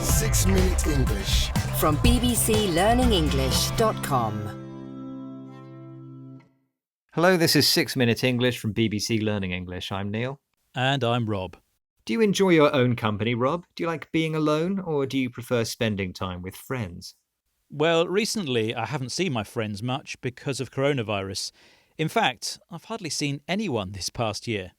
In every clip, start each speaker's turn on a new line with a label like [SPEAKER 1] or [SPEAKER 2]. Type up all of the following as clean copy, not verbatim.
[SPEAKER 1] 6 Minute English.
[SPEAKER 2] From bbclearningenglish.com.
[SPEAKER 3] Hello, this is 6 Minute English from BBC Learning English. I'm Neil.
[SPEAKER 4] And I'm Rob.
[SPEAKER 3] Do you enjoy your own company, Rob? Do you like being alone, or do you prefer spending time with friends?
[SPEAKER 4] Well, recently I haven't seen my friends much because of coronavirus. In fact, I've hardly seen anyone this past year.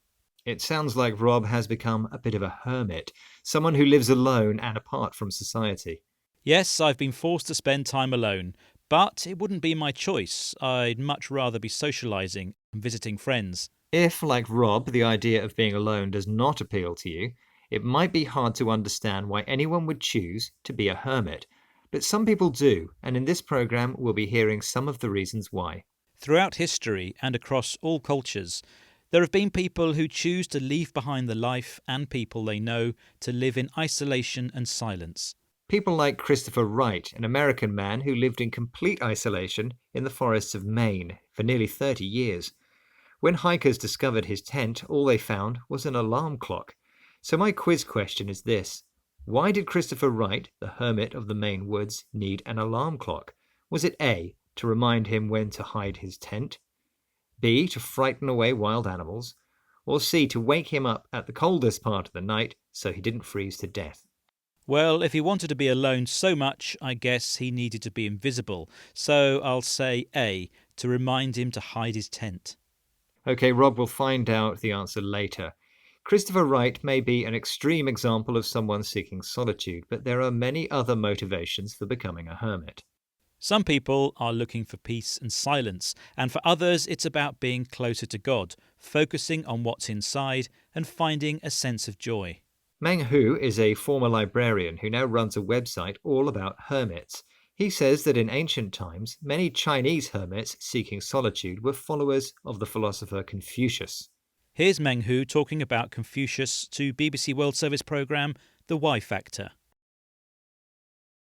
[SPEAKER 3] It sounds like Rob has become a bit of a hermit, someone who lives alone and apart from society.
[SPEAKER 4] Yes, I've been forced to spend time alone, but it wouldn't be my choice. I'd much rather be socialising and visiting friends.
[SPEAKER 3] If, like Rob, the idea of being alone does not appeal to you, it might be hard to understand why anyone would choose to be a hermit. But some people do, and in this programme we'll be hearing some of the reasons why.
[SPEAKER 4] Throughout history and across all cultures, there have been people who choose to leave behind the life and people they know to live in isolation and silence.
[SPEAKER 3] People like Christopher Wright, an American man who lived in complete isolation in the forests of Maine for nearly 30 years. When hikers discovered his tent, all they found was an alarm clock. So my quiz question is this. Why did Christopher Wright, the hermit of the Maine woods, need an alarm clock? Was it A, to remind him when to hide his tent? B, to frighten away wild animals? Or C, to wake him up at the coldest part of the night so he didn't freeze to death?
[SPEAKER 4] Well, if he wanted to be alone so much, I guess he needed to be invisible. So I'll say A, to remind him to hide his tent.
[SPEAKER 3] OK, Rob, we'll find out the answer later. Christopher Wright may be an extreme example of someone seeking solitude, but there are many other motivations for becoming a hermit.
[SPEAKER 4] Some people are looking for peace and silence, and for others it's about being closer to God, focusing on what's inside and finding a sense of joy.
[SPEAKER 3] Meng Hu is a former librarian who now runs a website all about hermits. He says that in ancient times, many Chinese hermits seeking solitude were followers of the philosopher Confucius.
[SPEAKER 4] Here's Meng Hu talking about Confucius to BBC World Service programme The Why Factor.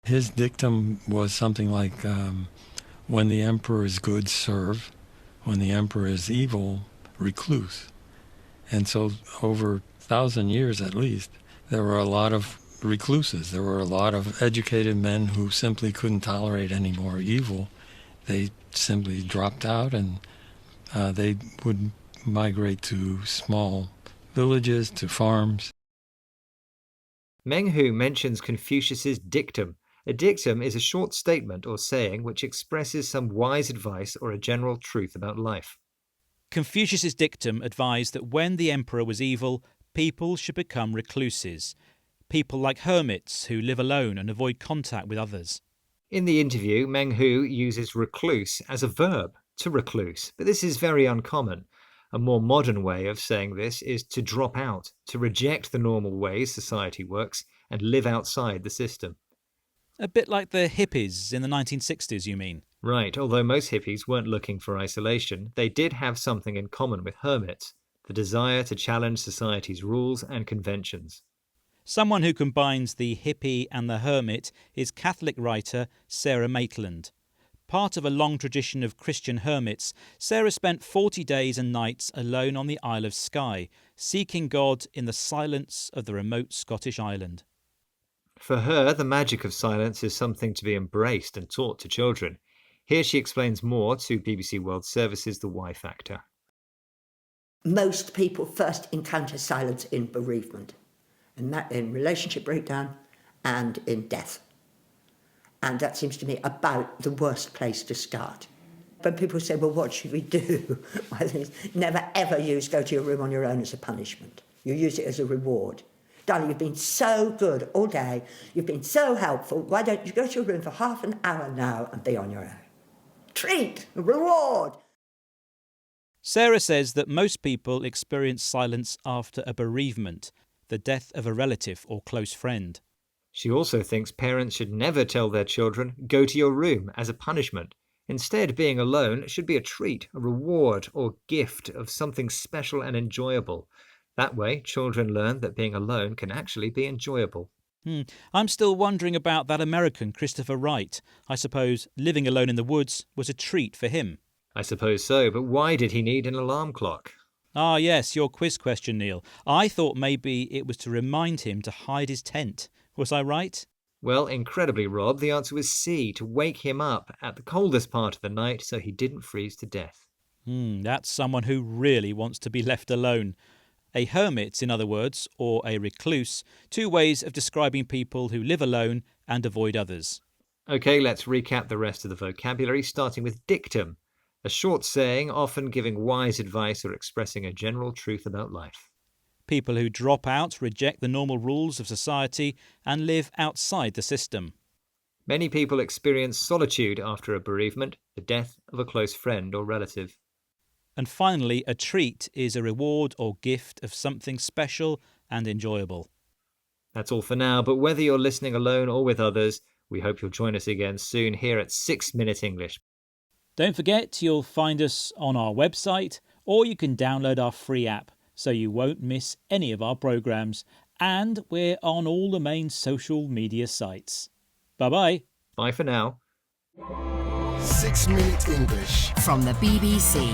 [SPEAKER 5] His dictum was something like, when the emperor is good, serve. When the emperor is evil, recluse. And so over 1,000 years at least, there were a lot of recluses. There were a lot of educated men who simply couldn't tolerate any more evil. They simply dropped out and they would migrate to small villages, to farms.
[SPEAKER 3] Meng Hu mentions Confucius's dictum. A dictum is a short statement or saying which expresses some wise advice or a general truth about life.
[SPEAKER 4] Confucius's dictum advised that when the emperor was evil, people should become recluses. People like hermits who live alone and avoid contact with others.
[SPEAKER 3] In the interview, Meng Hu uses recluse as a verb, to recluse, but this is very uncommon. A more modern way of saying this is to drop out, to reject the normal ways society works and live outside the system.
[SPEAKER 4] A bit like the hippies in the 1960s, you mean?
[SPEAKER 3] Right, although most hippies weren't looking for isolation, they did have something in common with hermits, the desire to challenge society's rules and conventions.
[SPEAKER 4] Someone who combines the hippie and the hermit is Catholic writer Sarah Maitland. Part of a long tradition of Christian hermits, Sarah spent 40 days and nights alone on the Isle of Skye, seeking God in the silence of the remote Scottish island.
[SPEAKER 3] For her, the magic of silence is something to be embraced and taught to children. Here she explains more to BBC World Service's The Why Factor.
[SPEAKER 6] Most people first encounter silence in bereavement, and that in relationship breakdown and in death. And that seems to me about the worst place to start. When people say, well, what should we do? I think never ever go to your room on your own as a punishment. You use it as a reward. Darling, you've been so good all day. You've been so helpful. Why don't you go to your room for half an hour now and be on your own? Treat, reward.
[SPEAKER 4] Sarah says that most people experience silence after a bereavement, the death of a relative or close friend.
[SPEAKER 3] She also thinks parents should never tell their children, go to your room, as a punishment. Instead, being alone should be a treat, a reward or gift of something special and enjoyable. That way, children learn that being alone can actually be enjoyable.
[SPEAKER 4] I'm still wondering about that American Christopher Wright. I suppose living alone in the woods was a treat for him.
[SPEAKER 3] I suppose so, but why did he need an alarm clock?
[SPEAKER 4] Ah, yes, your quiz question, Neil. I thought maybe it was to remind him to hide his tent. Was I right?
[SPEAKER 3] Well, incredibly, Rob, the answer was C, to wake him up at the coldest part of the night so he didn't freeze to death.
[SPEAKER 4] That's someone who really wants to be left alone. A hermit, in other words, or a recluse, two ways of describing people who live alone and avoid others.
[SPEAKER 3] OK, let's recap the rest of the vocabulary, starting with dictum, a short saying often giving wise advice or expressing a general truth about life.
[SPEAKER 4] People who drop out, reject the normal rules of society and live outside the system.
[SPEAKER 3] Many people experience solitude after a bereavement, the death of a close friend or relative.
[SPEAKER 4] And finally, a treat is a reward or gift of something special and enjoyable.
[SPEAKER 3] That's all for now, but whether you're listening alone or with others, we hope you'll join us again soon here at 6 Minute English.
[SPEAKER 4] Don't forget, you'll find us on our website, or you can download our free app so you won't miss any of our programmes. And we're on all the main social media sites. Bye-bye.
[SPEAKER 3] Bye for now.
[SPEAKER 1] 6 Minute English.
[SPEAKER 2] From the BBC.